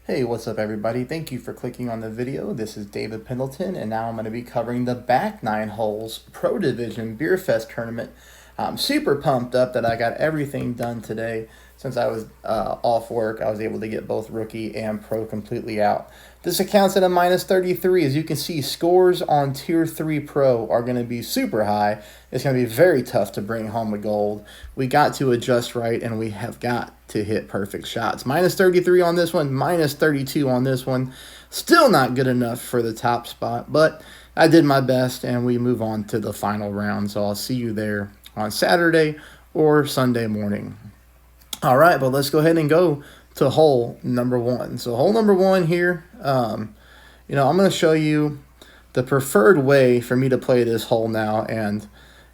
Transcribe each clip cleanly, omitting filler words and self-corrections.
Hey, what's up everybody? Thank you for clicking on the video. This is David Pendleton, and now I'm going to be covering the back 9 holes Pro Division Bierfest tournament. I'm super pumped up that I got everything done today. Since I was off work, I was able to get both rookie and pro completely out. This accounts at a minus 33. As you can see, scores on Tier 3 Pro are going to be super high. It's going to be very tough to bring home a gold. We got to adjust right, and we have got to hit perfect shots. Minus 33 on this one, minus 32 on this one. Still not good enough for the top spot, but I did my best, and we move on to the final round. So I'll see you there on Saturday or Sunday morning. All right, but let's go ahead and go to hole number 1. So hole number 1 here, I'm going to show you the preferred way for me to play this hole now. And,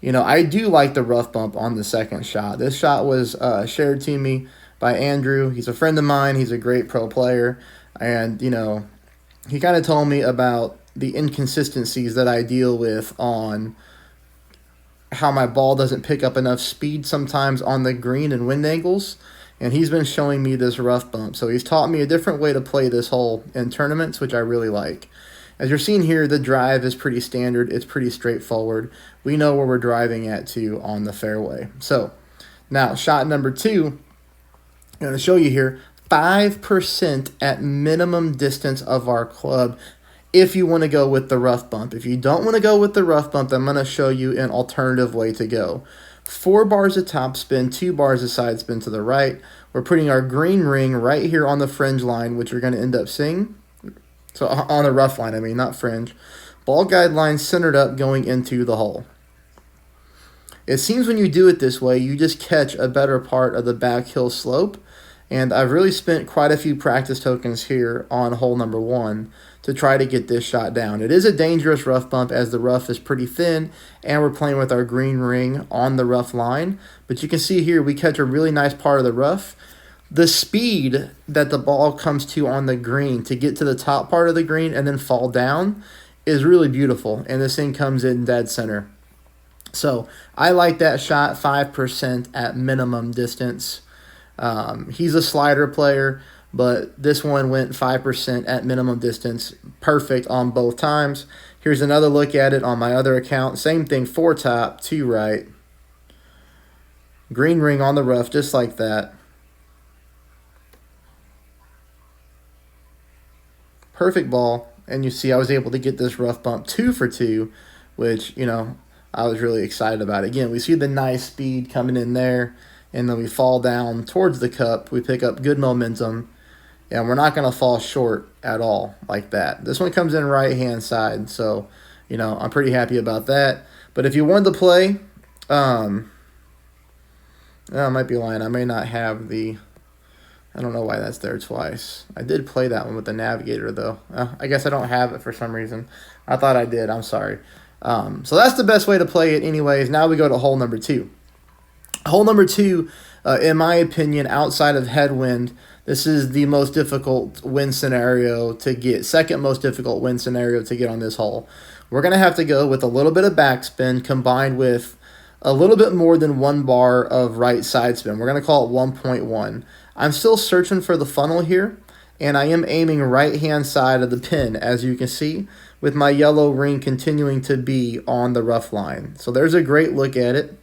I do like the rough bump on the second shot. This shot was shared to me by Andrew. He's a friend of mine. He's a great pro player. And, he kind of told me about the inconsistencies that I deal with on how my ball doesn't pick up enough speed sometimes on the green and wind angles, and he's been showing me this rough bump. So he's taught me a different way to play this hole in tournaments, which I really like. As you're seeing here, the drive is pretty standard. It's pretty straightforward. We know where we're driving at to on the fairway. So now shot number 2, I'm going to show you here, 5% at minimum distance of our club if you want to go with the rough bump. If you don't want to go with the rough bump, I'm going to show you an alternative way to go. 4 bars of top spin, 2 bars of side spin to the right. We're putting our green ring right here on the fringe line, which you're going to end up seeing. So on the rough line, not fringe. Ball guide line centered up going into the hole. It seems when you do it this way, you just catch a better part of the back hill slope. And I've really spent quite a few practice tokens here on hole number 1 to try to get this shot down. It is a dangerous rough bump as the rough is pretty thin, and we're playing with our green ring on the rough line. But you can see here we catch a really nice part of the rough. The speed that the ball comes to on the green to get to the top part of the green and then fall down is really beautiful, and this thing comes in dead center. So I like that shot, 5% at minimum distance. He's a slider player, but this one went 5% at minimum distance. Perfect on both times. Here's another look at it on my other account. Same thing, 4 top, 2 right. Green ring on the rough, just like that. Perfect ball. And you see I was able to get this rough bump 2 for 2, which, I was really excited about. Again, we see the nice speed coming in there, and then we fall down towards the cup. We pick up good momentum, and we're not going to fall short at all like that. This one comes in right-hand side, so, I'm pretty happy about that. But if you wanted to play, I might be lying. I may not have the, I don't know why that's there twice. I did play that one with the navigator, though. I guess I don't have it for some reason. I thought I did. I'm sorry. So that's the best way to play it anyways. Now we go to hole number 2. Hole number 2, in my opinion, outside of headwind, this is the most difficult wind scenario to get, second most difficult wind scenario to get on this hole. We're going to have to go with a little bit of backspin combined with a little bit more than 1 bar of right side spin. We're going to call it 1.1. I'm still searching for the funnel here, and I am aiming right-hand side of the pin, as you can see, with my yellow ring continuing to be on the rough line. So there's a great look at it.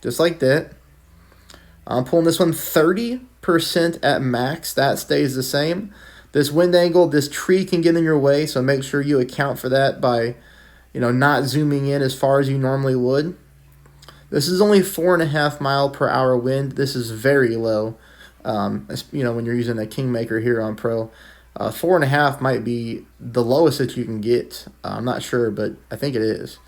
Just like that. I'm pulling this one 30% at max. That stays the same. This wind angle, this tree can get in your way, so make sure you account for that by, not zooming in as far as you normally would. This is only 4.5 mile per hour wind. This is very low. When you're using a Kingmaker here on Pro. 4.5 might be the lowest that you can get. I'm not sure, but I think it is.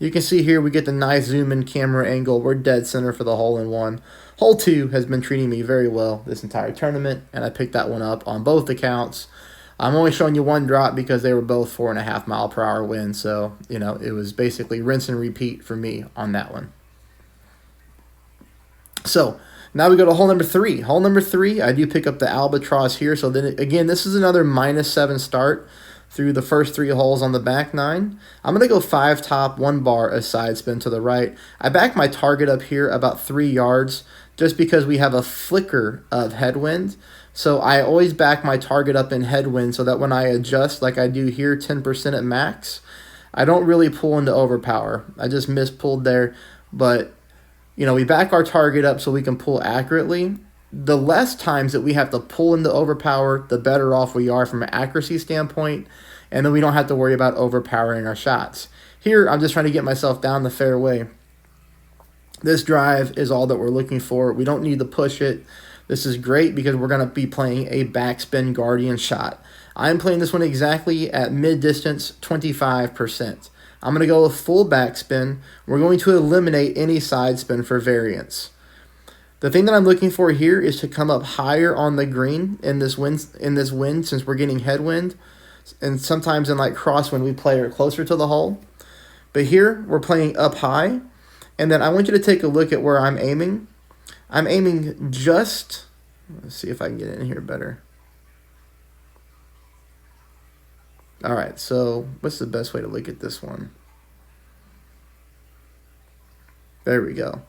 You can see here we get the nice zoom-in camera angle. We're dead center for the hole-in-one. Hole 2 has been treating me very well this entire tournament, and I picked that one up on both accounts. I'm only showing you one drop because they were both 4.5 mile per hour winds, so, it was basically rinse and repeat for me on that one. So now we go to hole number 3. Hole number 3, I do pick up the albatross here. So then, again, this is another -7 start through the first 3 holes on the back 9. I'm going to go 5 top, 1 bar, a side spin to the right. I back my target up here about 3 yards just because we have a flicker of headwind. So I always back my target up in headwind so that when I adjust like I do here, 10% at max, I don't really pull into overpower. I just mispulled there. But, you know, we back our target up so we can pull accurately. The less times that we have to pull into overpower, the better off we are from an accuracy standpoint. And then we don't have to worry about overpowering our shots. Here, I'm just trying to get myself down the fairway. This drive is all that we're looking for. We don't need to push it. This is great because we're going to be playing a backspin Guardian shot. I'm playing this one exactly at mid-distance, 25%. I'm going to go with full backspin. We're going to eliminate any side spin for variance. The thing that I'm looking for here is to come up higher on the green in this wind since we're getting headwind. And sometimes in like crosswind we play closer to the hole. But here we're playing up high. And then I want you to take a look at where I'm aiming. I'm aiming just, let's see if I can get in here better. All right, so what's the best way to look at this one? There we go.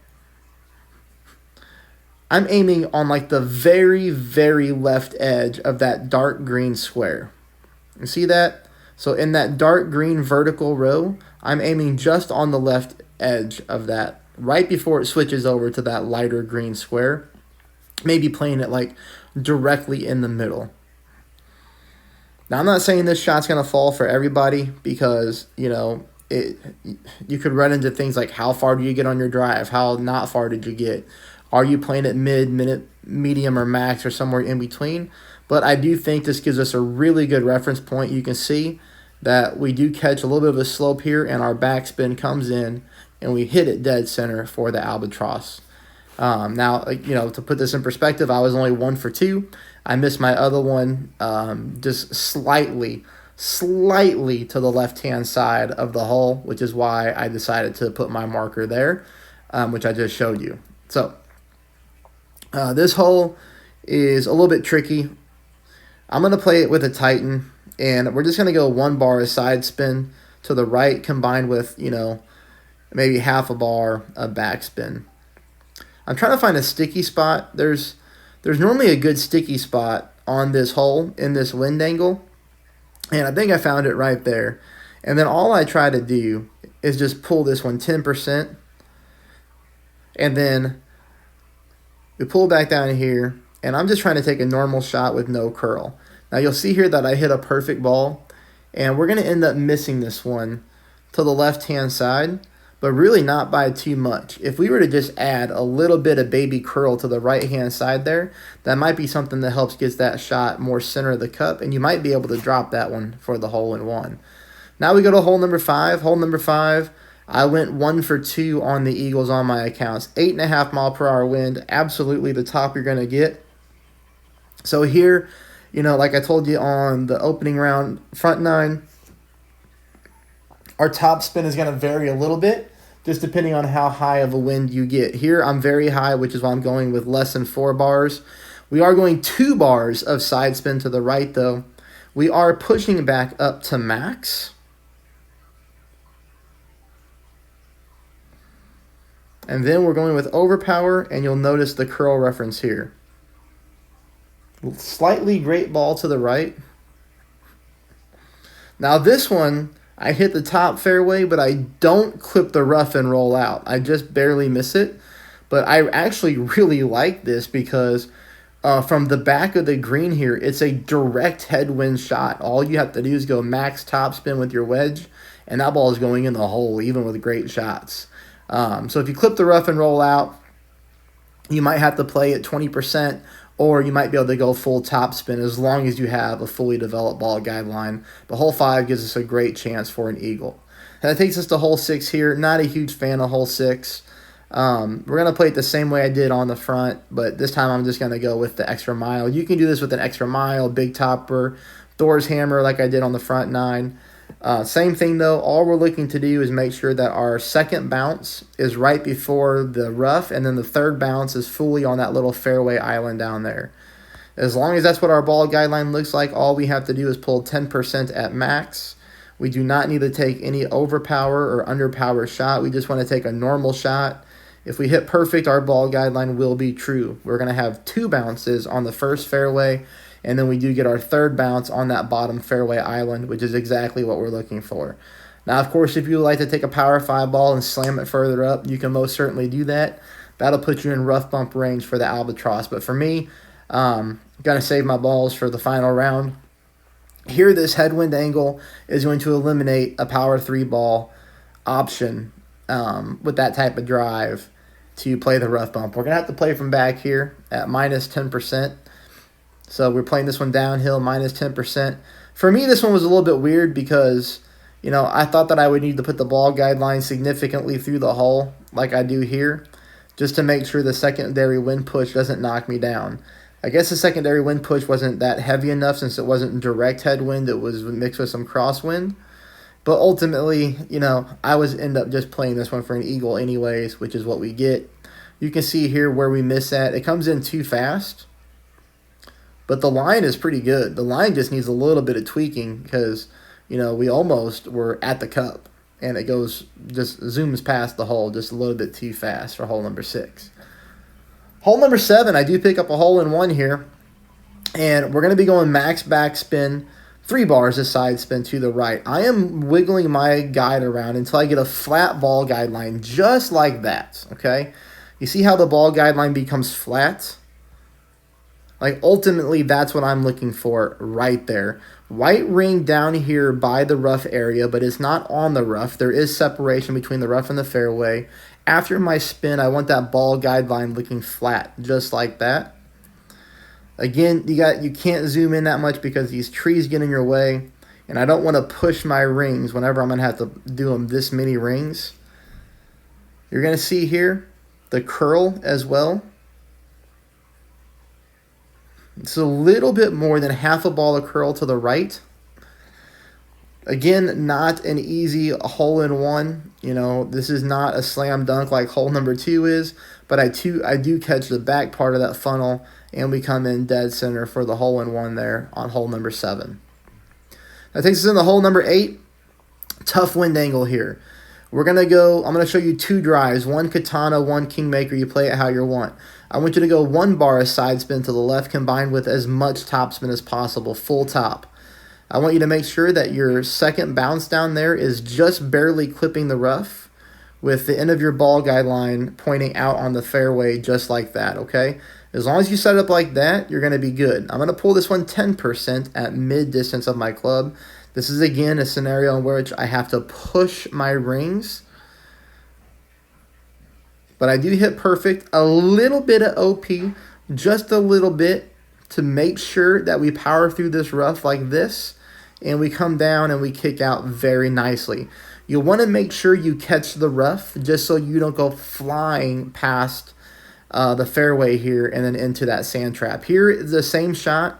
I'm aiming on like the very, very left edge of that dark green square. You see that? So in that dark green vertical row, I'm aiming just on the left edge of that, right before it switches over to that lighter green square. Maybe playing it like directly in the middle. Now, I'm not saying this shot's going to fall for everybody because, you know, you could run into things like how far do you get on your drive? How not far did you get? Are you playing at mid, medium, or max, or somewhere in between? But I do think this gives us a really good reference point. You can see that we do catch a little bit of a slope here, and our backspin comes in, and we hit it dead center for the albatross. Now, you know, to put this in perspective, I was only 1 for 2. I missed my other one just slightly to the left-hand side of the hole, which is why I decided to put my marker there, which I just showed you. So this hole is a little bit tricky. I'm going to play it with a Titan, and we're just going to go 1 bar of side spin to the right combined with, you know, maybe half a bar of backspin. I'm trying to find a sticky spot. There's normally a good sticky spot on this hole in this wind angle, and I think I found it right there. And then all I try to do is just pull this one 10%, and then we pull back down here, and I'm just trying to take a normal shot with no curl. Now you'll see here that I hit a perfect ball, and we're going to end up missing this one to the left-hand side, but really not by too much. If we were to just add a little bit of baby curl to the right-hand side there, that might be something that helps get that shot more center of the cup, and you might be able to drop that one for the hole-in-one. Now we go to hole number 5. Hole number 5, I went 1 for 2 on the Eagles on my accounts. 8.5 mile per hour wind, absolutely the top you're going to get. So here, you know, like I told you on the opening round, front 9, our top spin is going to vary a little bit, just depending on how high of a wind you get. Here, I'm very high, which is why I'm going with less than 4 bars. We are going 2 bars of side spin to the right, though. We are pushing back up to max. And then we're going with overpower, and you'll notice the curl reference here. Slightly great ball to the right. Now this one, I hit the top fairway, but I don't clip the rough and roll out. I just barely miss it. But I actually really like this because from the back of the green here, it's a direct headwind shot. All you have to do is go max top spin with your wedge, and that ball is going in the hole, even with great shots. So if you clip the rough and roll out, you might have to play at 20%, or you might be able to go full top spin as long as you have a fully developed ball guideline. But hole 5 gives us a great chance for an eagle. And that takes us to hole 6 here. Not a huge fan of hole 6. We're going to play it the same way I did on the front, but this time I'm just going to go with the extra mile. You can do this with an extra mile, big topper, Thor's hammer like I did on the front 9. Same thing though, all we're looking to do is make sure that our second bounce is right before the rough, and then the third bounce is fully on that little fairway island down there. As long as that's what our ball guideline looks like, all we have to do is pull 10% at max. We do not need to take any overpower or underpower shot. We just want to take a normal shot If we hit perfect, our ball guideline will be true. We're going to have 2 bounces on the first fairway, and then we do get our 3rd bounce on that bottom fairway island, which is exactly what we're looking for. Now, of course, if you like to take a power 5 ball and slam it further up, you can most certainly do that. That'll put you in rough bump range for the Albatross. But for me, I'm going to save my balls for the final round. Here, this headwind angle is going to eliminate a power 3 ball option with that type of drive to play the rough bump. We're going to have to play from back here at minus 10%. So we're playing this one downhill, minus 10%. For me, this one was a little bit weird because, you know, I thought that I would need to put the ball guideline significantly through the hole like I do here, just to make sure the secondary wind push doesn't knock me down. I guess the secondary wind push wasn't that heavy enough since it wasn't direct headwind. It was mixed with some crosswind. But ultimately, you know, I was end up just playing this one for an eagle anyways, which is what we get. You can see here where we miss at. It comes in too fast. But the line is pretty good. The line just needs a little bit of tweaking because, you know, we almost were at the cup. And it goes, just zooms past the hole just a little bit too fast for hole number 6. Hole number 7, I do pick up a hole-in-one here. And we're going to be going max backspin, 3 bars of side spin to the right. I am wiggling my guide around until I get a flat ball guideline just like that, okay? You see how the ball guideline becomes flat? Like, ultimately, that's what I'm looking for right there. White ring down here by the rough area, but it's not on the rough. There is separation between the rough and the fairway. After my spin, I want that ball guideline looking flat, just like that. Again, you can't zoom in that much because these trees get in your way, and I don't want to push my rings whenever I'm going to have to do them this many rings. You're going to see here the curl as well. It's a little bit more than half a ball of curl to the right. Again, not an easy hole-in-one. You know, this is not a slam dunk like hole number 2 is, but I do catch the back part of that funnel, and we come in dead center for the hole-in-one there on hole number 7. That takes us into hole number 8. Tough wind angle here. I'm going to show you 2 drives, one katana, one kingmaker. You play it how you want. I want you to go 1 bar of side spin to the left combined with as much top spin as possible, full top. I want you to make sure that your second bounce down there is just barely clipping the rough with the end of your ball guideline pointing out on the fairway just like that, okay? As long as you set it up like that, you're going to be good. I'm going to pull this one 10% at mid-distance of my club. This is, again, a scenario in which I have to push my rings. But I do hit perfect. A little bit of OP, just a little bit, to make sure that we power through this rough like this. And we come down and we kick out very nicely. You'll want to make sure you catch the rough just so you don't go flying past the fairway here and then into that sand trap. Here is the same shot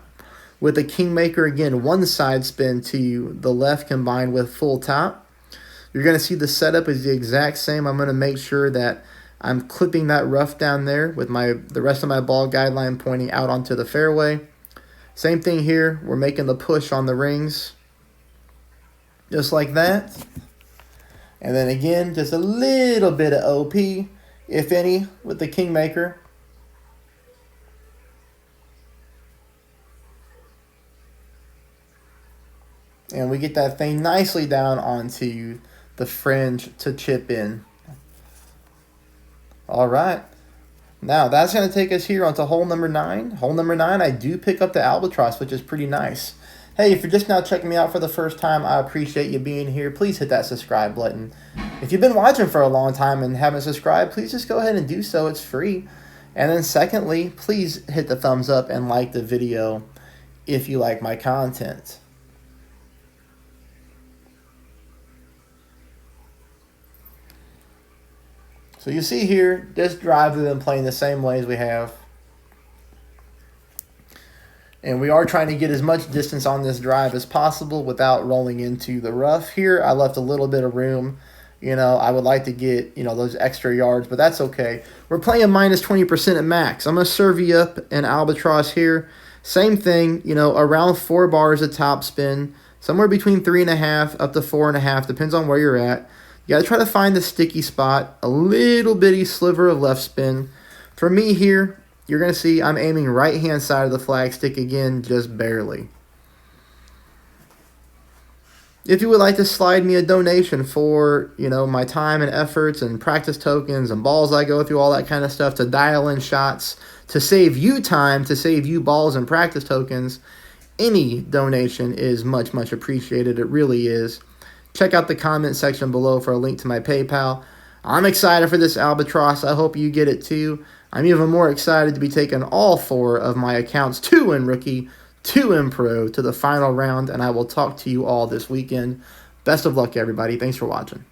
with a kingmaker. Again, 1 side spin to the left combined with full top. You're going to see the setup is the exact same. I'm going to make sure that I'm clipping that rough down there with the rest of my ball guideline pointing out onto the fairway. Same thing here. We're making the push on the rings. Just like that. And then again, just a little bit of OP, if any, with the kingmaker. And we get that thing nicely down onto the fringe to chip in. All right. Now, that's going to take us here onto hole number 9. Hole number 9, I do pick up the Albatross, which is pretty nice. Hey, if you're just now checking me out for the first time, I appreciate you being here. Please hit that subscribe button. If you've been watching for a long time and haven't subscribed, please just go ahead and do so. It's free. And then secondly, please hit the thumbs up and like the video if you like my content. So you see here, this drive we've been playing the same way as we have. And we are trying to get as much distance on this drive as possible without rolling into the rough. Here, I left a little bit of room. You know, I would like to get, those extra yards, but that's okay. We're playing minus 20% at max. I'm going to serve you up an Albatross here. Same thing, around 4 bars of top spin. Somewhere between 3.5 up to 4.5, depends on where you're at. You got to try to find the sticky spot, a little bitty sliver of left spin. For me here, you're going to see I'm aiming right-hand side of the flag stick again, just barely. If you would like to slide me a donation for, my time and efforts and practice tokens and balls I go through, all that kind of stuff, to dial in shots, to save you time, to save you balls and practice tokens, any donation is much, much appreciated. It really is. Check out the comment section below for a link to my PayPal. I'm excited for this albatross. I hope you get it too. I'm even more excited to be taking all 4 of my accounts, 2 in Rookie, 2 in Pro, to the final round, and I will talk to you all this weekend. Best of luck, everybody. Thanks for watching.